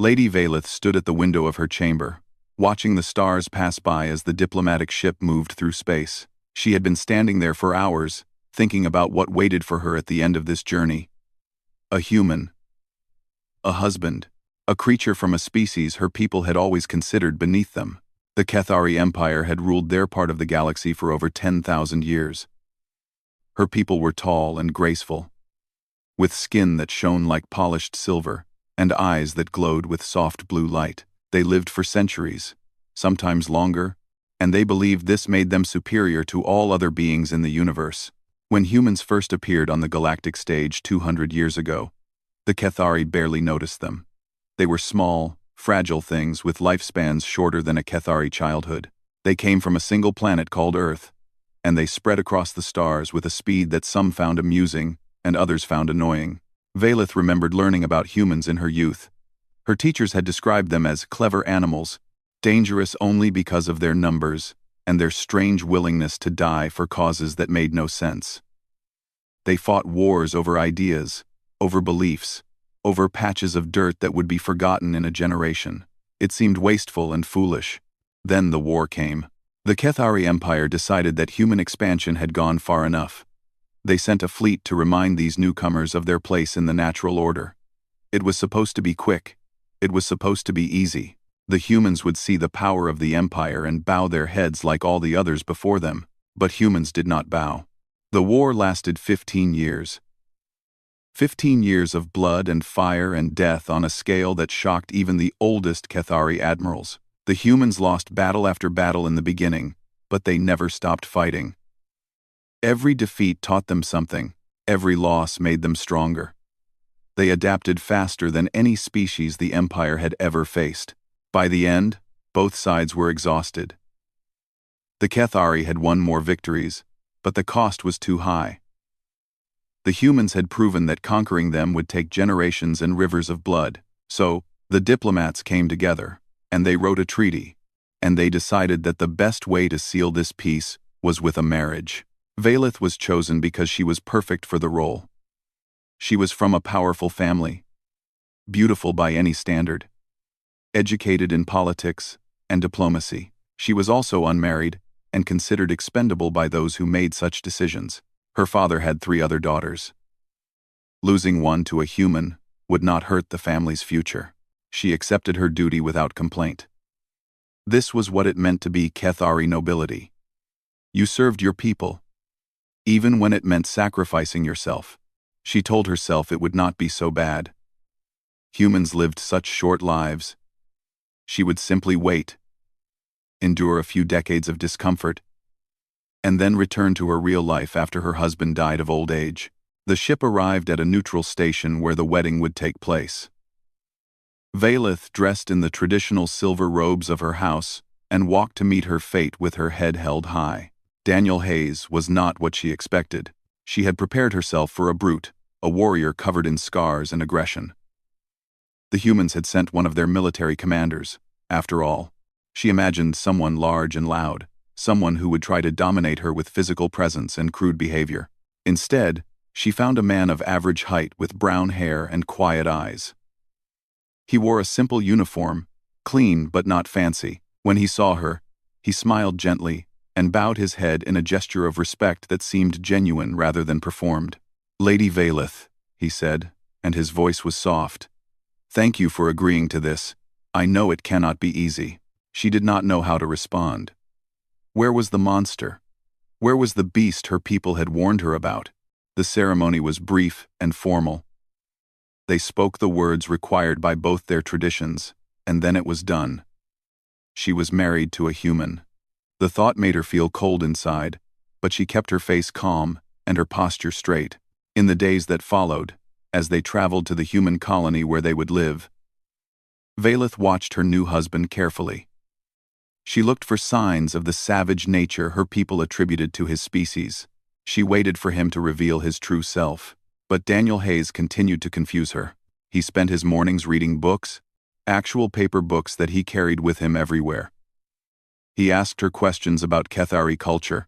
Lady Valeth stood at the window of her chamber, watching the stars pass by as the diplomatic ship moved through space. She had been standing there for hours, thinking about what waited for her at the end of this journey. A human. A husband. A creature from a species her people had always considered beneath them. The Cathari Empire had ruled their part of the galaxy for over 10,000 years. Her people were tall and graceful, with skin that shone like polished silver, and eyes that glowed with soft blue light. They lived for centuries, sometimes longer, and they believed this made them superior to all other beings in the universe. When humans first appeared on the galactic stage 200 years ago, the Cathari barely noticed them. They were small, fragile things with lifespans shorter than a Cathari childhood. They came from a single planet called Earth, and they spread across the stars with a speed that some found amusing and others found annoying. Valeth remembered learning about humans in her youth. Her teachers had described them as clever animals, dangerous only because of their numbers and their strange willingness to die for causes that made no sense. They fought wars over ideas, over beliefs, over patches of dirt that would be forgotten in a generation. It seemed wasteful and foolish. Then the war came. The Cathari Empire decided that human expansion had gone far enough. They sent a fleet to remind these newcomers of their place in the natural order. It was supposed to be quick. It was supposed to be easy. The humans would see the power of the empire and bow their heads like all the others before them, but humans did not bow. The war lasted 15 years. 15 years of blood and fire and death on a scale that shocked even the oldest Cathari admirals. The humans lost battle after battle in the beginning, but they never stopped fighting. Every defeat taught them something. Every loss made them stronger. They adapted faster than any species the Empire had ever faced. By the end, both sides were exhausted. The Cathari had won more victories, but the cost was too high. The humans had proven that conquering them would take generations and rivers of blood, so the diplomats came together, and they wrote a treaty, and they decided that the best way to seal this peace was with a marriage. Valeth was chosen because she was perfect for the role. She was from a powerful family, beautiful by any standard, educated in politics and diplomacy. She was also unmarried and considered expendable by those who made such decisions. Her father had 3 other daughters. Losing one to a human would not hurt the family's future. She accepted her duty without complaint. This was what it meant to be Cathari nobility. You served your people, even when it meant sacrificing yourself. She told herself it would not be so bad. Humans lived such short lives. She would simply wait, endure a few decades of discomfort, and then return to her real life after her husband died of old age. The ship arrived at a neutral station where the wedding would take place. Valeth dressed in the traditional silver robes of her house and walked to meet her fate with her head held high. Daniel Hayes was not what she expected. She had prepared herself for a brute, a warrior covered in scars and aggression. The humans had sent one of their military commanders. After all, she imagined someone large and loud, someone who would try to dominate her with physical presence and crude behavior. Instead, she found a man of average height with brown hair and quiet eyes. He wore a simple uniform, clean but not fancy. When he saw her, he smiled gently and bowed his head in a gesture of respect that seemed genuine rather than performed. "Lady Valeth," he said, and his voice was soft. "Thank you for agreeing to this. I know it cannot be easy." She did not know how to respond. Where was the monster? Where was the beast her people had warned her about? The ceremony was brief and formal. They spoke the words required by both their traditions, and then it was done. She was married to a human. The thought made her feel cold inside, but she kept her face calm and her posture straight. In the days that followed, as they traveled to the human colony where they would live, Valeth watched her new husband carefully. She looked for signs of the savage nature her people attributed to his species. She waited for him to reveal his true self. But Daniel Hayes continued to confuse her. He spent his mornings reading books, actual paper books that he carried with him everywhere. He asked her questions about Cathari culture,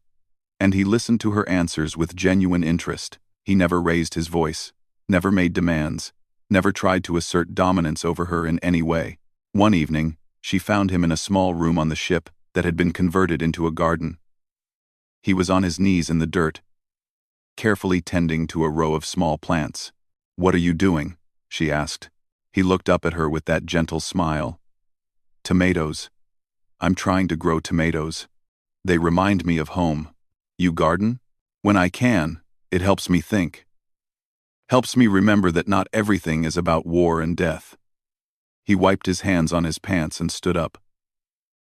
and he listened to her answers with genuine interest. He never raised his voice, never made demands, never tried to assert dominance over her in any way. One evening, she found him in a small room on the ship that had been converted into a garden. He was on his knees in the dirt, carefully tending to a row of small plants. "What are you doing?" she asked. He looked up at her with that gentle smile. "Tomatoes. I'm trying to grow tomatoes. They remind me of home." "You garden?" "When I can. It helps me think. Helps me remember that not everything is about war and death." He wiped his hands on his pants and stood up.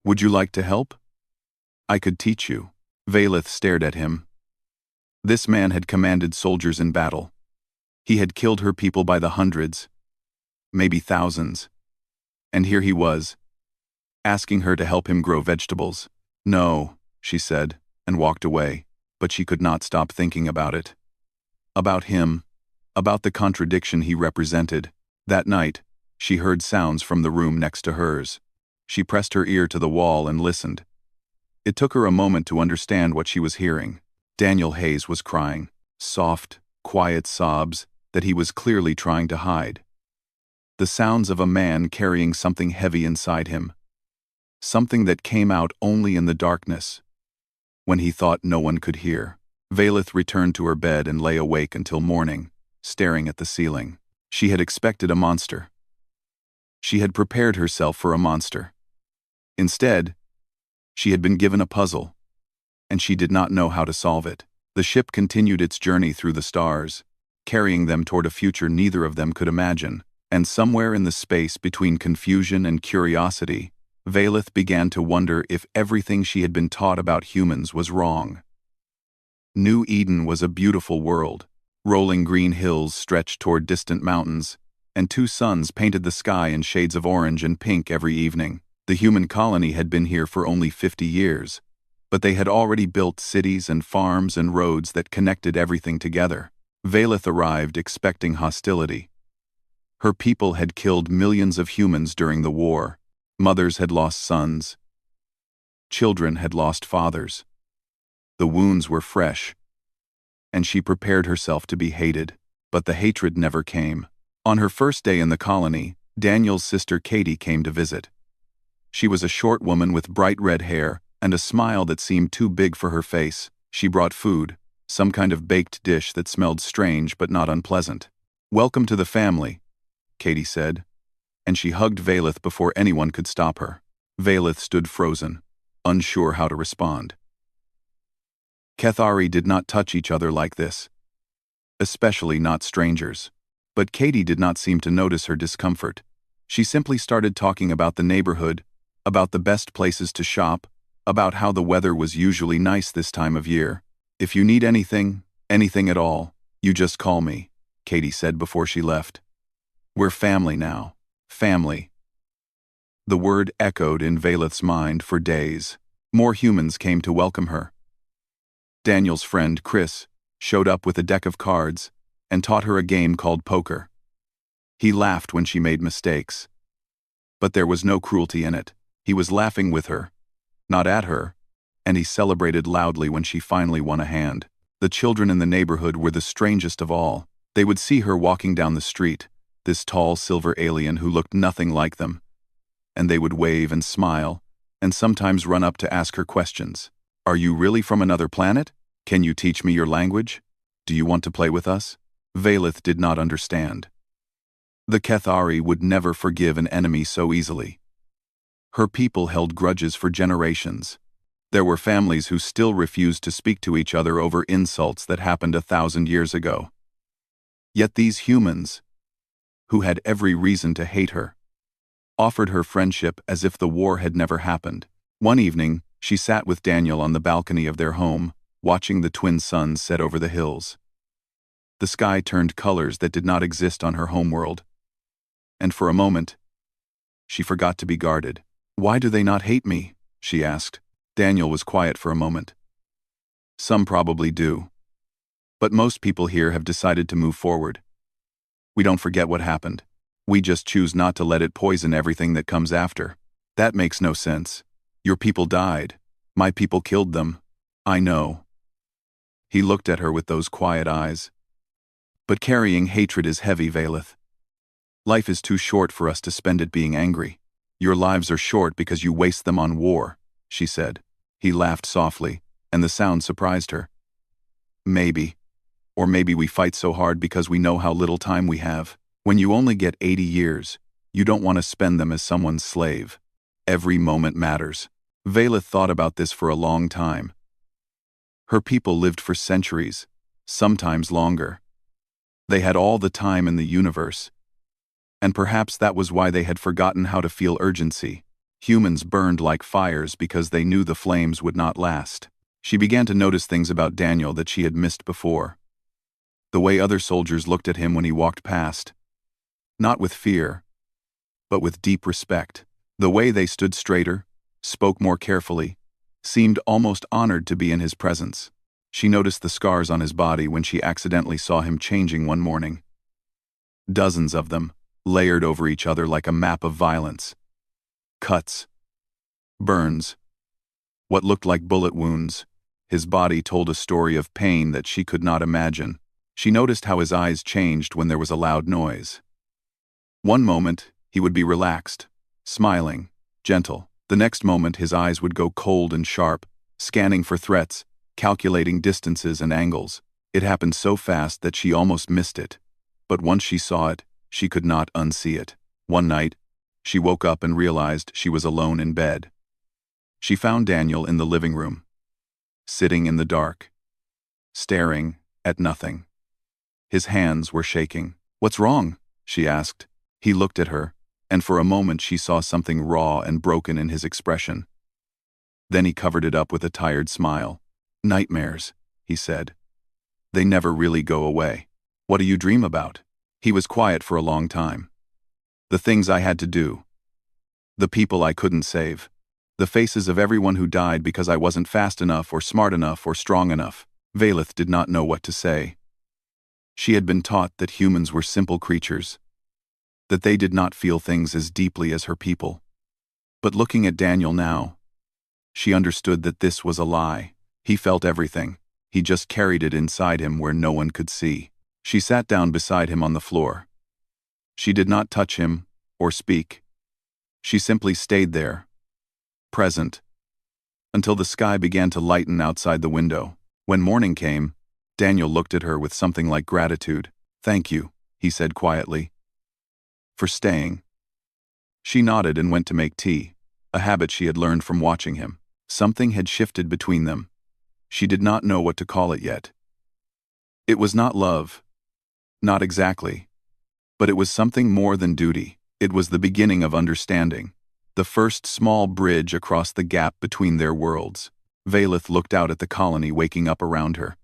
"Would you like to help? I could teach you." Valeth stared at him. This man had commanded soldiers in battle. He had killed her people by the hundreds, maybe thousands. And here he was, asking her to help him grow vegetables. "No," she said, and walked away, but she could not stop thinking about it. About him, about the contradiction he represented. That night, she heard sounds from the room next to hers. She pressed her ear to the wall and listened. It took her a moment to understand what she was hearing. Daniel Hayes was crying, soft, quiet sobs that he was clearly trying to hide. The sounds of a man carrying something heavy inside him. Something that came out only in the darkness, when he thought no one could hear. Valeth returned to her bed and lay awake until morning, staring at the ceiling. She had expected a monster. She had prepared herself for a monster. Instead, she had been given a puzzle, and she did not know how to solve it. The ship continued its journey through the stars, carrying them toward a future neither of them could imagine, and somewhere in the space between confusion and curiosity, Valeth began to wonder if everything she had been taught about humans was wrong. New Eden was a beautiful world. Rolling green hills stretched toward distant mountains, and two suns painted the sky in shades of orange and pink every evening. The human colony had been here for only 50 years, but they had already built cities and farms and roads that connected everything together. Valeth arrived expecting hostility. Her people had killed millions of humans during the war. Mothers had lost sons. Children had lost fathers. The wounds were fresh, and she prepared herself to be hated, but the hatred never came. On her first day in the colony, Daniel's sister Katie came to visit. She was a short woman with bright red hair and a smile that seemed too big for her face. She brought food, some kind of baked dish that smelled strange but not unpleasant. "Welcome to the family," Katie said, and she hugged Valeth before anyone could stop her. Valeth stood frozen, unsure how to respond. Kethari did not touch each other like this, especially not strangers. But Katie did not seem to notice her discomfort. She simply started talking about the neighborhood, about the best places to shop, about how the weather was usually nice this time of year. "If you need anything at all, you just call me," Katie said before she left. "We're family now. Family." The word echoed in Valeth's mind for days. More humans came to welcome her. Daniel's friend, Chris, showed up with a deck of cards and taught her a game called poker. He laughed when she made mistakes, but there was no cruelty in it. He was laughing with her, not at her, and he celebrated loudly when she finally won a hand. The children in the neighborhood were the strangest of all. They would see her walking down the street, this tall silver alien who looked nothing like them, and they would wave and smile, and sometimes run up to ask her questions. "Are you really from another planet? Can you teach me your language? Do you want to play with us?" Valeth did not understand. The Kethari would never forgive an enemy so easily. Her people held grudges for generations. There were families who still refused to speak to each other over insults that happened 1,000 years ago. Yet these humans, who had every reason to hate her, offered her friendship as if the war had never happened. One evening, she sat with Daniel on the balcony of their home, watching the twin suns set over the hills. The sky turned colors that did not exist on her homeworld. And for a moment, she forgot to be guarded. "Why do they not hate me?" she asked. Daniel was quiet for a moment. "Some probably do. But most people here have decided to move forward. We don't forget what happened. We just choose not to let it poison everything that comes after. That makes no sense. Your people died. My people killed them. I know." He looked at her with those quiet eyes. "But carrying hatred is heavy, Valeth. Life is too short for us to spend it being angry. Your lives are short because you waste them on war, she said. He laughed softly, and the sound surprised her. Maybe. Or maybe we fight so hard because we know how little time we have. When you only get 80 years, you don't want to spend them as someone's slave. Every moment matters. Valeth thought about this for a long time. Her people lived for centuries, sometimes longer. They had all the time in the universe. And perhaps that was why they had forgotten how to feel urgency. Humans burned like fires because they knew the flames would not last. She began to notice things about Daniel that she had missed before. The way other soldiers looked at him when he walked past. Not with fear, but with deep respect. The way they stood straighter, spoke more carefully, seemed almost honored to be in his presence. She noticed the scars on his body when she accidentally saw him changing one morning. Dozens of them, layered over each other like a map of violence. Cuts. Burns. What looked like bullet wounds. His body told a story of pain that she could not imagine. She noticed how his eyes changed when there was a loud noise. One moment, he would be relaxed, smiling, gentle. The next moment, his eyes would go cold and sharp, scanning for threats, calculating distances and angles. It happened so fast that she almost missed it. But once she saw it, she could not unsee it. One night, she woke up and realized she was alone in bed. She found Daniel in the living room, sitting in the dark, staring at nothing. His hands were shaking. "What's wrong?" she asked. He looked at her, and for a moment she saw something raw and broken in his expression. Then he covered it up with a tired smile. "Nightmares," he said. "They never really go away." "What do you dream about?" He was quiet for a long time. "The things I had to do. The people I couldn't save. The faces of everyone who died because I wasn't fast enough or smart enough or strong enough." Valeth did not know what to say. She had been taught that humans were simple creatures, that they did not feel things as deeply as her people. But looking at Daniel now, she understood that this was a lie. He felt everything. He just carried it inside him where no one could see. She sat down beside him on the floor. She did not touch him or speak. She simply stayed there, present, until the sky began to lighten outside the window. When morning came, Daniel looked at her with something like gratitude. "Thank you," he said quietly, "for staying." She nodded and went to make tea, a habit she had learned from watching him. Something had shifted between them. She did not know what to call it yet. It was not love. Not exactly. But it was something more than duty. It was the beginning of understanding. The first small bridge across the gap between their worlds. Valeth looked out at the colony waking up around her,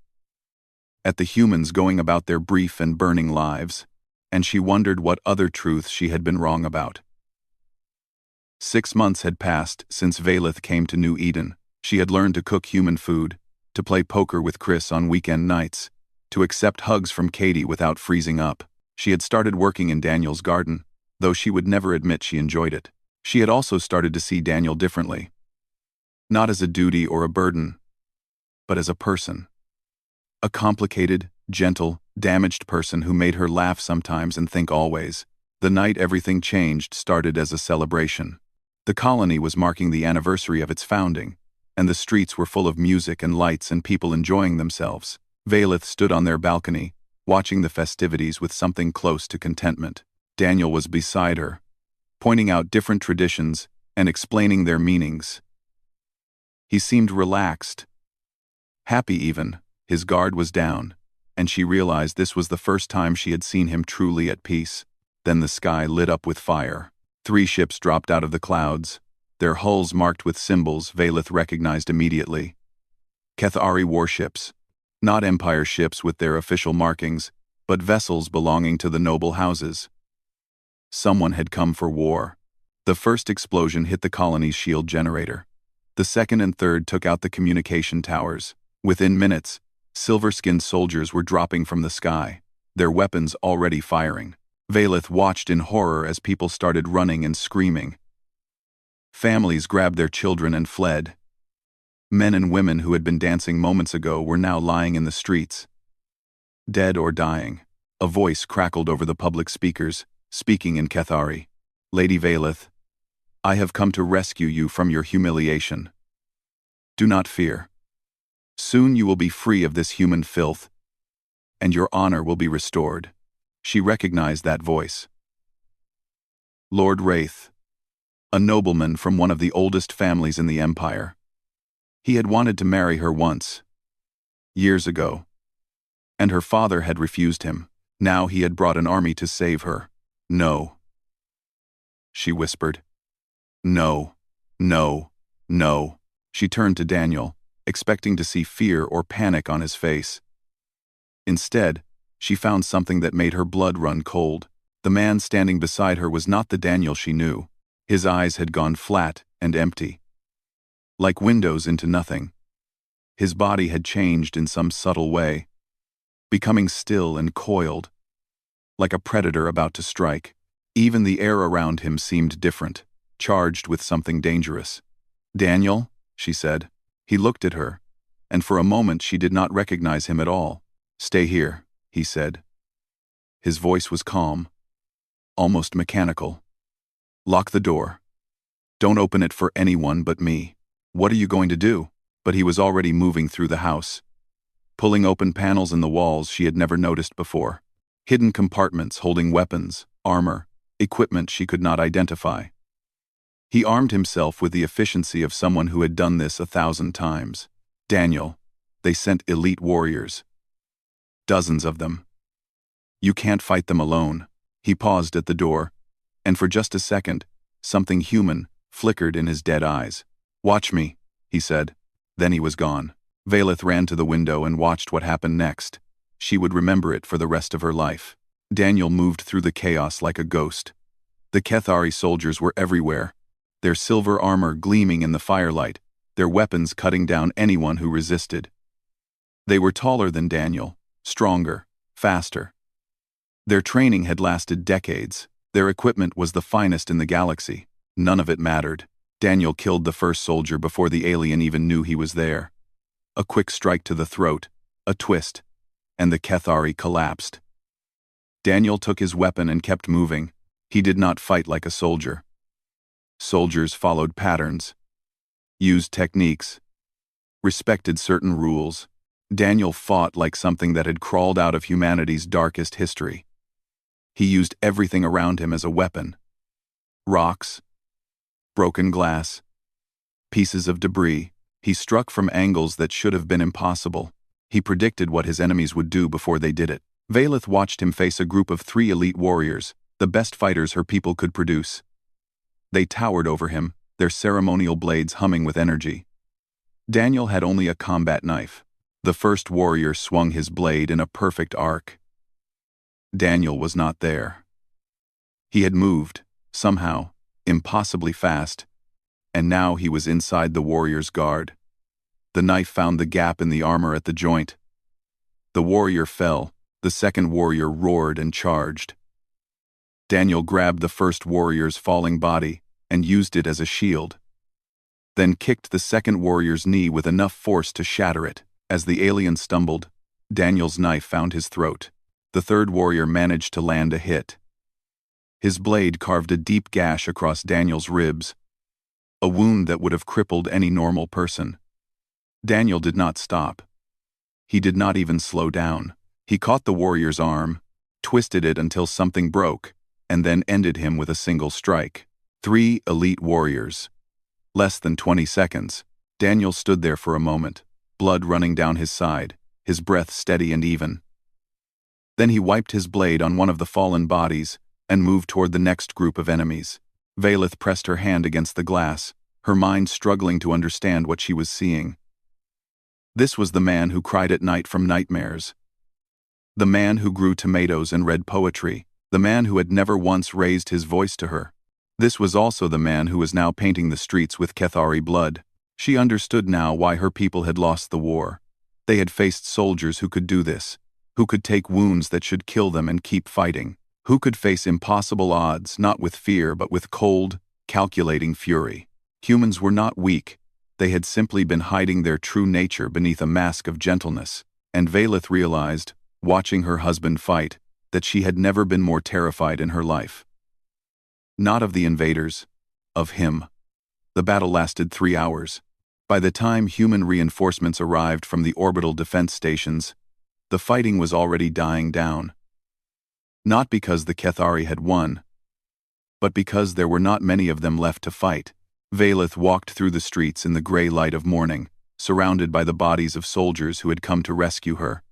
at the humans going about their brief and burning lives, and she wondered what other truths she had been wrong about. 6 months had passed since Valeth came to New Eden. She had learned to cook human food, to play poker with Chris on weekend nights, to accept hugs from Katie without freezing up. She had started working in Daniel's garden, though she would never admit she enjoyed it. She had also started to see Daniel differently. Not as a duty or a burden, but as a person. A complicated, gentle, damaged person who made her laugh sometimes and think always. The night everything changed started as a celebration. The colony was marking the anniversary of its founding, and the streets were full of music and lights and people enjoying themselves. Valeth stood on their balcony, watching the festivities with something close to contentment. Daniel was beside her, pointing out different traditions and explaining their meanings. He seemed relaxed, happy even. His guard was down, and she realized this was the first time she had seen him truly at peace. Then the sky lit up with fire. 3 ships dropped out of the clouds, their hulls marked with symbols Valeth recognized immediately. Kethari warships. Not Empire ships with their official markings, but vessels belonging to the noble houses. Someone had come for war. The first explosion hit the colony's shield generator. The second and third took out the communication towers. Within minutes, silver-skinned soldiers were dropping from the sky, their weapons already firing. Valeth watched in horror as people started running and screaming. Families grabbed their children and fled. Men and women who had been dancing moments ago were now lying in the streets, dead or dying. A voice crackled over the public speakers. speaking in Cathari. "Lady Valeth, I have come to rescue you from your humiliation. Do not fear. Soon you will be free of this human filth, and your honor will be restored." She recognized that voice. Lord Wraith, a nobleman from one of the oldest families in the Empire. He had wanted to marry her once, years ago, and her father had refused him. Now he had brought an army to save her. "No," she whispered. "No, no, no." She turned to Daniel, expecting to see fear or panic on his face. Instead, she found something that made her blood run cold. The man standing beside her was not the Daniel she knew. His eyes had gone flat and empty, like windows into nothing. His body had changed in some subtle way, becoming still and coiled, like a predator about to strike. Even the air around him seemed different, charged with something dangerous. "Daniel," she said. He looked at her, and for a moment she did not recognize him at all. "Stay here," he said. His voice was calm, almost mechanical. "Lock the door. Don't open it for anyone but me." "What are you going to do?" But he was already moving through the house, pulling open panels in the walls she had never noticed before. Hidden compartments holding weapons, armor, equipment she could not identify. He armed himself with the efficiency of someone who had done this 1,000 times. "Daniel, they sent elite warriors. Dozens of them. You can't fight them alone." He paused at the door, and for just a second, something human flickered in his dead eyes. "Watch me," he said. Then he was gone. Valeth ran to the window and watched what happened next. She would remember it for the rest of her life. Daniel moved through the chaos like a ghost. The Cathari soldiers were everywhere, their silver armor gleaming in the firelight, their weapons cutting down anyone who resisted. They were taller than Daniel, stronger, faster. Their training had lasted decades. Their equipment was the finest in the galaxy. None of it mattered. Daniel killed the first soldier before the alien even knew he was there. A quick strike to the throat, a twist, and the Cathari collapsed. Daniel took his weapon and kept moving. He did not fight like a soldier. Soldiers followed patterns, used techniques, respected certain rules. Daniel fought like something that had crawled out of humanity's darkest history. He used everything around him as a weapon. Rocks, broken glass, pieces of debris. He struck from angles that should have been impossible. He predicted what his enemies would do before they did it. Valeth watched him face a group of 3 elite warriors, the best fighters her people could produce. They towered over him, their ceremonial blades humming with energy. Daniel had only a combat knife. The first warrior swung his blade in a perfect arc. Daniel was not there. He had moved, somehow, impossibly fast, and now he was inside the warrior's guard. The knife found the gap in the armor at the joint. The warrior fell. The second warrior roared and charged. Daniel grabbed the first warrior's falling body and used it as a shield, then kicked the second warrior's knee with enough force to shatter it. As the alien stumbled, Daniel's knife found his throat. The third warrior managed to land a hit. His blade carved a deep gash across Daniel's ribs, a wound that would have crippled any normal person. Daniel did not stop. He did not even slow down. He caught the warrior's arm, twisted it until something broke, and then ended him with a single strike. 3 elite warriors. Less than 20 seconds. Daniel stood there for a moment, blood running down his side, his breath steady and even. Then he wiped his blade on one of the fallen bodies and moved toward the next group of enemies. Valeth pressed her hand against the glass, her mind struggling to understand what she was seeing. This was the man who cried at night from nightmares. The man who grew tomatoes and read poetry. The man who had never once raised his voice to her. This was also the man who was now painting the streets with Cathari blood. She understood now why her people had lost the war. They had faced soldiers who could do this, who could take wounds that should kill them and keep fighting, who could face impossible odds not with fear but with cold, calculating fury. Humans were not weak. They had simply been hiding their true nature beneath a mask of gentleness. And Valeth realized, watching her husband fight, that she had never been more terrified in her life. Not of the invaders, of him. The battle lasted 3 hours. By the time human reinforcements arrived from the orbital defense stations, the fighting was already dying down. Not because the Kethari had won, but because there were not many of them left to fight. Valeth walked through the streets in the gray light of morning, surrounded by the bodies of soldiers who had come to rescue her.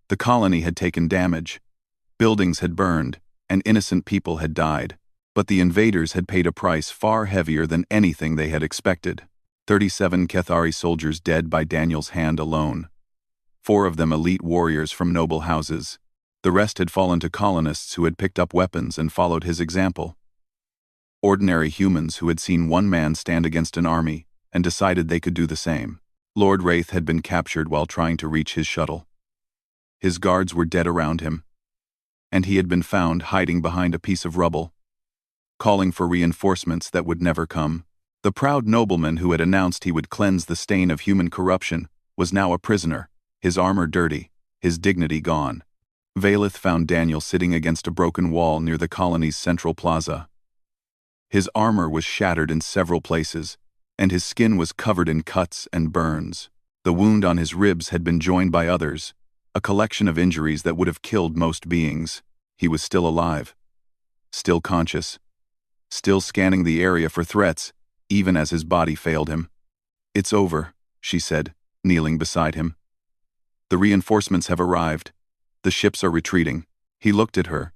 The colony had taken damage. Buildings had burned, and innocent people had died. But the invaders had paid a price far heavier than anything they had expected. 37 Kethari soldiers dead by Daniel's hand alone. 4 of them elite warriors from noble houses. The rest had fallen to colonists who had picked up weapons and followed his example. Ordinary humans who had seen one man stand against an army and decided they could do the same. Lord Wraith had been captured while trying to reach his shuttle. His guards were dead around him, and he had been found hiding behind a piece of rubble, calling for reinforcements that would never come. The proud nobleman who had announced he would cleanse the stain of human corruption was now a prisoner, his armor dirty, his dignity gone. Valeth found Daniel sitting against a broken wall near the colony's central plaza. His armor was shattered in several places, and his skin was covered in cuts and burns. The wound on his ribs had been joined by others, a collection of injuries that would have killed most beings. He was still alive, still conscious, still scanning the area for threats, even as his body failed him. "It's over," she said, kneeling beside him. "The reinforcements have arrived. The ships are retreating." He looked at her,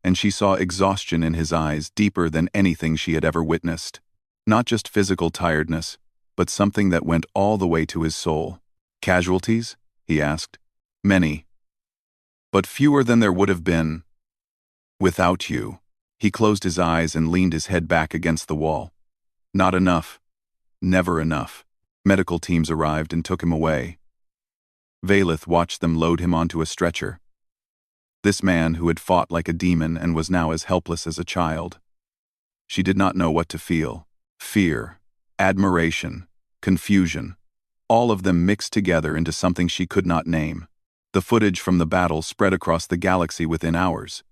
and she saw exhaustion in his eyes deeper than anything she had ever witnessed. Not just physical tiredness, but something that went all the way to his soul. "Casualties?" he asked. "Many. But fewer than there would have been without you." He closed his eyes and leaned his head back against the wall. "Not enough. Never enough." Medical teams arrived and took him away. Valeth watched them load him onto a stretcher. This man who had fought like a demon and was now as helpless as a child. She did not know what to feel. Fear, admiration, confusion, all of them mixed together into something she could not name. The footage from the battle spread across the galaxy within hours.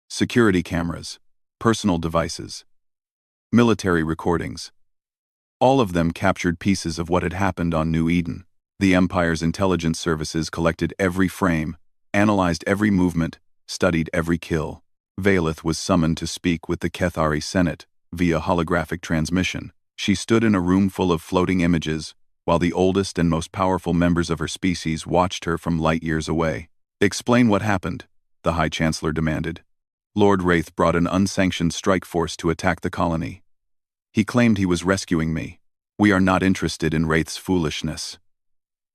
Security cameras, personal devices, military recordings. All of them captured pieces of what had happened on New Eden. The Empire's intelligence services collected every frame, analyzed every movement, studied every kill. Valeth was summoned to speak with the Kethari Senate via holographic transmission. She stood in a room full of floating images, while the oldest and most powerful members of her species watched her from light years away. "Explain what happened," the High Chancellor demanded. "Lord Wraith brought an unsanctioned strike force to attack the colony. He claimed he was rescuing me. We are not interested in Wraith's foolishness.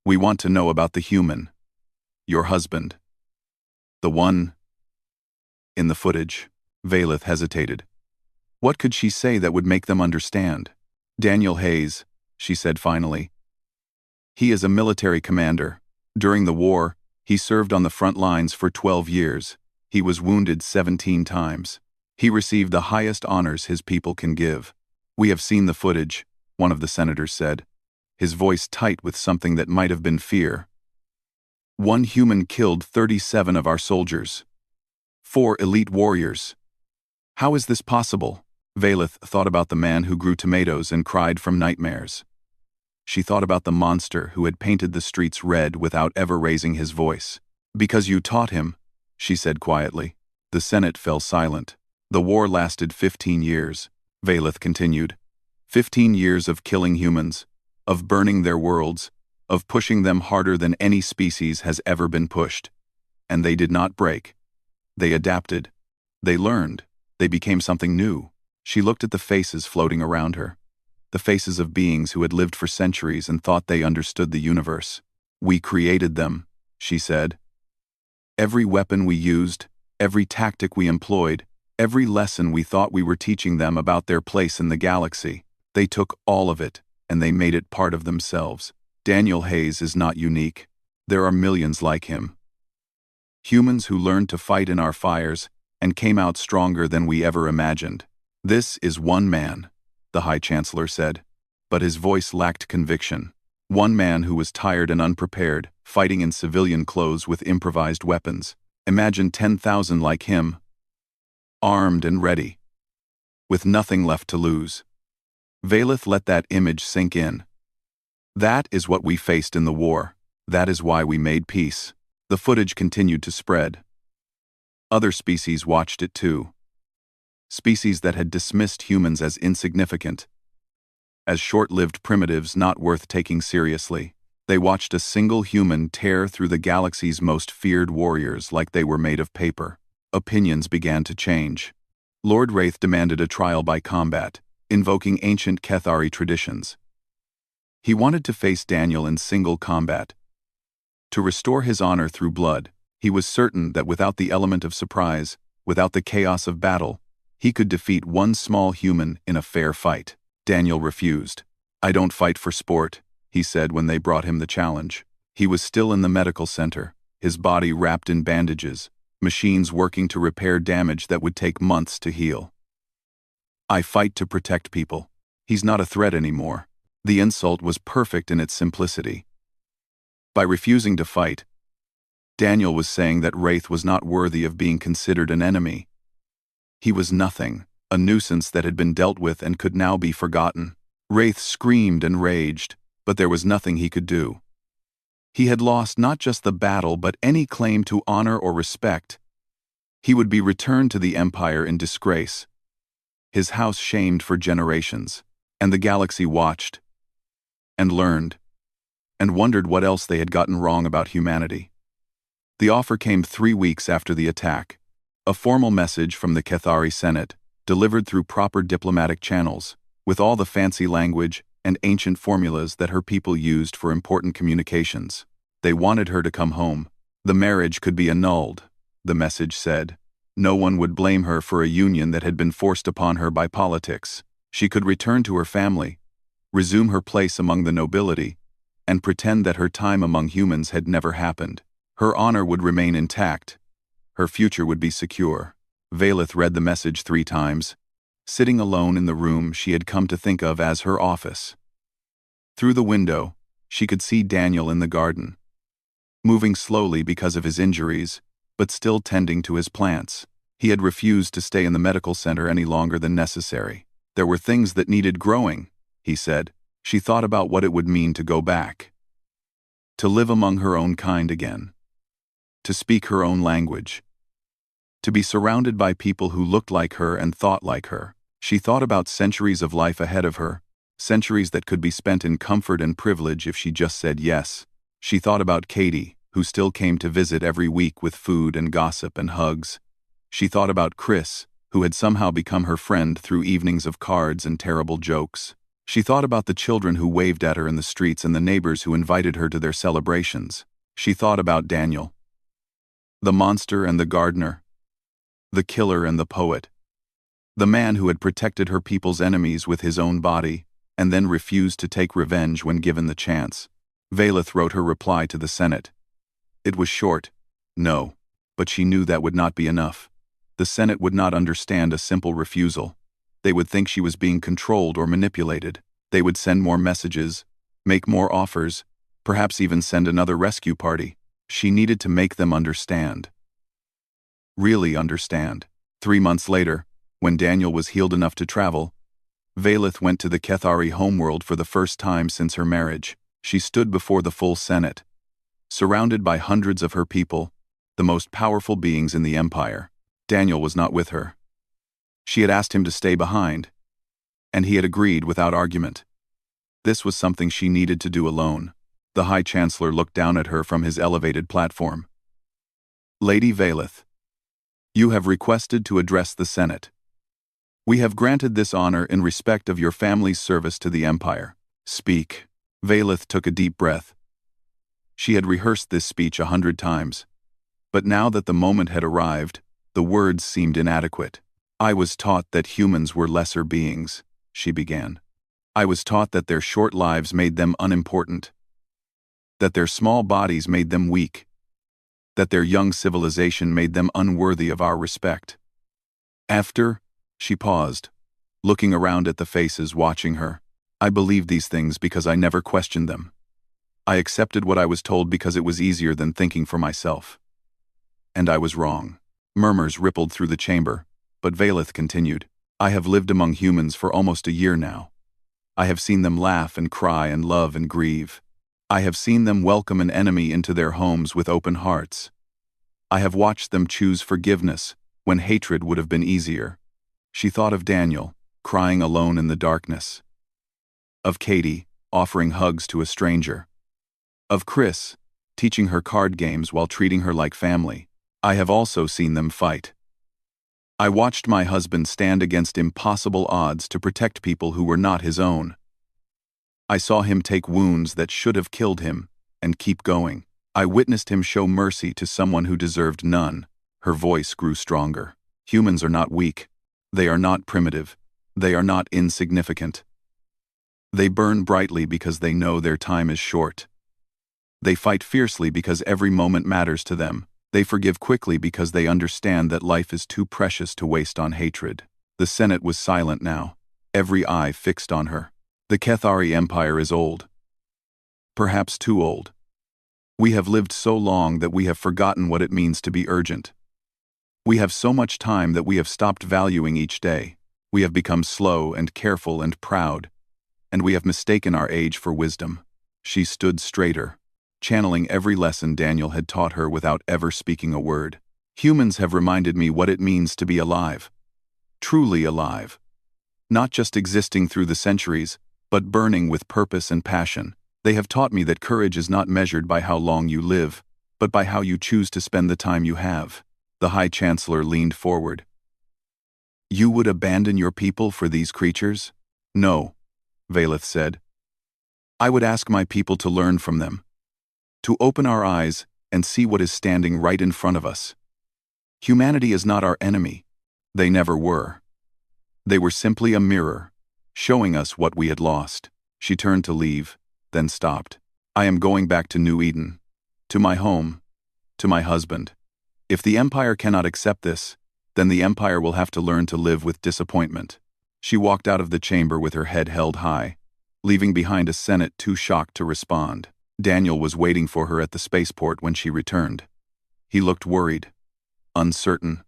We want to know about the human. Your husband. The one in the footage." Valeth hesitated. What could she say that would make them understand? "Daniel Hayes," she said finally. "He is a military commander. During the war, he served on the front lines for 12 years. He was wounded 17 times. He received the highest honors his people can give." "We have seen the footage," one of the senators said, his voice tight with something that might have been fear. "One human killed 37 of our soldiers. 4 elite warriors. How is this possible?" Valeth thought about the man who grew tomatoes and cried from nightmares. She thought about the monster who had painted the streets red without ever raising his voice. "Because you taught him," she said quietly. The Senate fell silent. "The war lasted 15 years, Valeth continued. 15 years of killing humans, of burning their worlds, of pushing them harder than any species has ever been pushed. And they did not break. They adapted. They learned. They became something new." She looked at the faces floating around her. The faces of beings who had lived for centuries and thought they understood the universe. "We created them," she said. "Every weapon we used, every tactic we employed, every lesson we thought we were teaching them about their place in the galaxy. They took all of it, and they made it part of themselves. Daniel Hayes is not unique. There are millions like him. Humans who learned to fight in our fires and came out stronger than we ever imagined. This is one man," the High Chancellor said, but his voice lacked conviction. "One man who was tired and unprepared, fighting in civilian clothes with improvised weapons. Imagine 10,000 like him, armed and ready, with nothing left to lose. Valeth let that image sink in. That is what we faced in the war. That is why we made peace. The footage continued to spread. Other species watched it too. Species that had dismissed humans as insignificant, as short-lived primitives not worth taking seriously. They watched a single human tear through the galaxy's most feared warriors like they were made of paper. Opinions began to change. Lord Wraith demanded a trial by combat, invoking ancient Kethari traditions. He wanted to face Daniel in single combat. To restore his honor through blood, he was certain that without the element of surprise, without the chaos of battle, he could defeat one small human in a fair fight. Daniel refused. "I don't fight for sport," he said when they brought him the challenge. He was still in the medical center, his body wrapped in bandages, machines working to repair damage that would take months to heal. "I fight to protect people. He's not a threat anymore." The insult was perfect in its simplicity. By refusing to fight, Daniel was saying that Wraith was not worthy of being considered an enemy. He was nothing, a nuisance that had been dealt with and could now be forgotten. Wraith screamed and raged, but there was nothing he could do. He had lost not just the battle but any claim to honor or respect. He would be returned to the Empire in disgrace, his house shamed for generations, and the galaxy watched, and learned, and wondered what else they had gotten wrong about humanity. The offer came 3 weeks after the attack, a formal message from the Kethari Senate, delivered through proper diplomatic channels, with all the fancy language and ancient formulas that her people used for important communications. They wanted her to come home. The marriage could be annulled, the message said. No one would blame her for a union that had been forced upon her by politics. She could return to her family, resume her place among the nobility, and pretend that her time among humans had never happened. Her honor would remain intact. Her future would be secure. Valeth read the message 3 times, sitting alone in the room she had come to think of as her office. Through the window, she could see Daniel in the garden, moving slowly because of his injuries, but still tending to his plants. He had refused to stay in the medical center any longer than necessary. There were things that needed growing, he said. She thought about what it would mean to go back, to live among her own kind again, to speak her own language, to be surrounded by people who looked like her and thought like her. She thought about centuries of life ahead of her, centuries that could be spent in comfort and privilege if she just said yes. She thought about Katie, who still came to visit every week with food and gossip and hugs. She thought about Chris, who had somehow become her friend through evenings of cards and terrible jokes. She thought about the children who waved at her in the streets and the neighbors who invited her to their celebrations. She thought about Daniel, the monster and the gardener, the killer and the poet, the man who had protected her people's enemies with his own body and then refused to take revenge when given the chance. Valeth wrote her reply to the Senate. It was short, no, but she knew that would not be enough. The Senate would not understand a simple refusal. They would think she was being controlled or manipulated. They would send more messages, make more offers, perhaps even send another rescue party. She needed to make them understand. Really understand. 3 months later, when Daniel was healed enough to travel, Valeth went to the Kethari homeworld for the first time since her marriage. She stood before the full Senate, surrounded by hundreds of her people, the most powerful beings in the Empire. Daniel was not with her. She had asked him to stay behind, and he had agreed without argument. This was something she needed to do alone. The High Chancellor looked down at her from his elevated platform. "Lady Valeth, you have requested to address the Senate. We have granted this honor in respect of your family's service to the Empire. Speak." Valeth took a deep breath. She had rehearsed this speech 100 times, but now that the moment had arrived, the words seemed inadequate. "I was taught that humans were lesser beings," she began. "I was taught that their short lives made them unimportant, that their small bodies made them weak, that their young civilization made them unworthy of our respect. After," she paused, looking around at the faces watching her, "I believed these things because I never questioned them. I accepted what I was told because it was easier than thinking for myself. And I was wrong. Murmurs rippled through the chamber, but Valeth continued. I have lived among humans for almost a year now. I have seen them laugh and cry and love and grieve. I have seen them welcome an enemy into their homes with open hearts. I have watched them choose forgiveness when hatred would have been easier. She thought of Daniel, crying alone in the darkness. Of Katie, offering hugs to a stranger. Of Chris, teaching her card games while treating her like family. I have also seen them fight. I watched my husband stand against impossible odds to protect people who were not his own. I saw him take wounds that should have killed him and keep going. I witnessed him show mercy to someone who deserved none. Her voice grew stronger. Humans are not weak. They are not primitive. They are not insignificant. They burn brightly because they know their time is short. They fight fiercely because every moment matters to them. They forgive quickly because they understand that life is too precious to waste on hatred. The Senate was silent now, every eye fixed on her. The Kethari Empire is old. Perhaps too old. We have lived so long that we have forgotten what it means to be urgent. We have so much time that we have stopped valuing each day. We have become slow and careful and proud, and we have mistaken our age for wisdom. She stood straighter, channeling every lesson Daniel had taught her without ever speaking a word. Humans have reminded me what it means to be alive. Truly alive. Not just existing through the centuries, but burning with purpose and passion. They have taught me that courage is not measured by how long you live, but by how you choose to spend the time you have. The High Chancellor leaned forward. You would abandon your people for these creatures? No, Valeth said. I would ask my people to learn from them. To open our eyes and see what is standing right in front of us. Humanity is not our enemy. They never were. They were simply a mirror, showing us what we had lost. She turned to leave, then stopped. I am going back to New Eden. To my home. To my husband. If the Empire cannot accept this, then the Empire will have to learn to live with disappointment. She walked out of the chamber with her head held high, leaving behind a Senate too shocked to respond. Daniel was waiting for her at the spaceport when she returned. He looked worried, uncertain,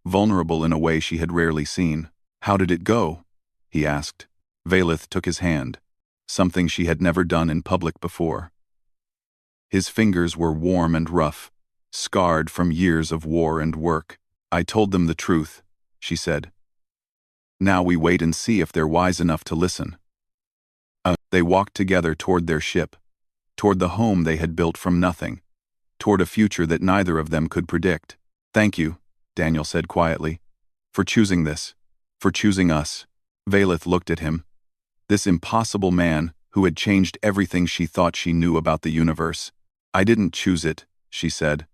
vulnerable in a way she had rarely seen. How did it go? He asked. Valeth took his hand, something she had never done in public before. His fingers were warm and rough, scarred from years of war and work. I told them the truth, she said. Now we wait and see if they're wise enough to listen. They walked together toward their ship, toward the home they had built from nothing, toward a future that neither of them could predict. Thank you, Daniel said quietly, for choosing this, for choosing us. Valeth looked at him. This impossible man who had changed everything she thought she knew about the universe. I didn't choose it, she said.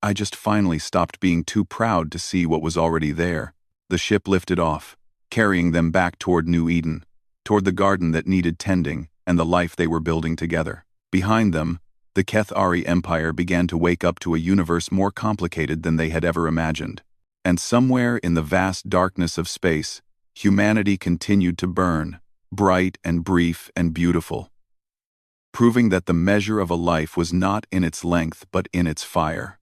I just finally stopped being too proud to see what was already there. The ship lifted off, carrying them back toward New Eden, toward the garden that needed tending and the life they were building together. Behind them, the Kethari Empire began to wake up to a universe more complicated than they had ever imagined. And somewhere in the vast darkness of space, humanity continued to burn, bright and brief and beautiful, proving that the measure of a life was not in its length but in its fire.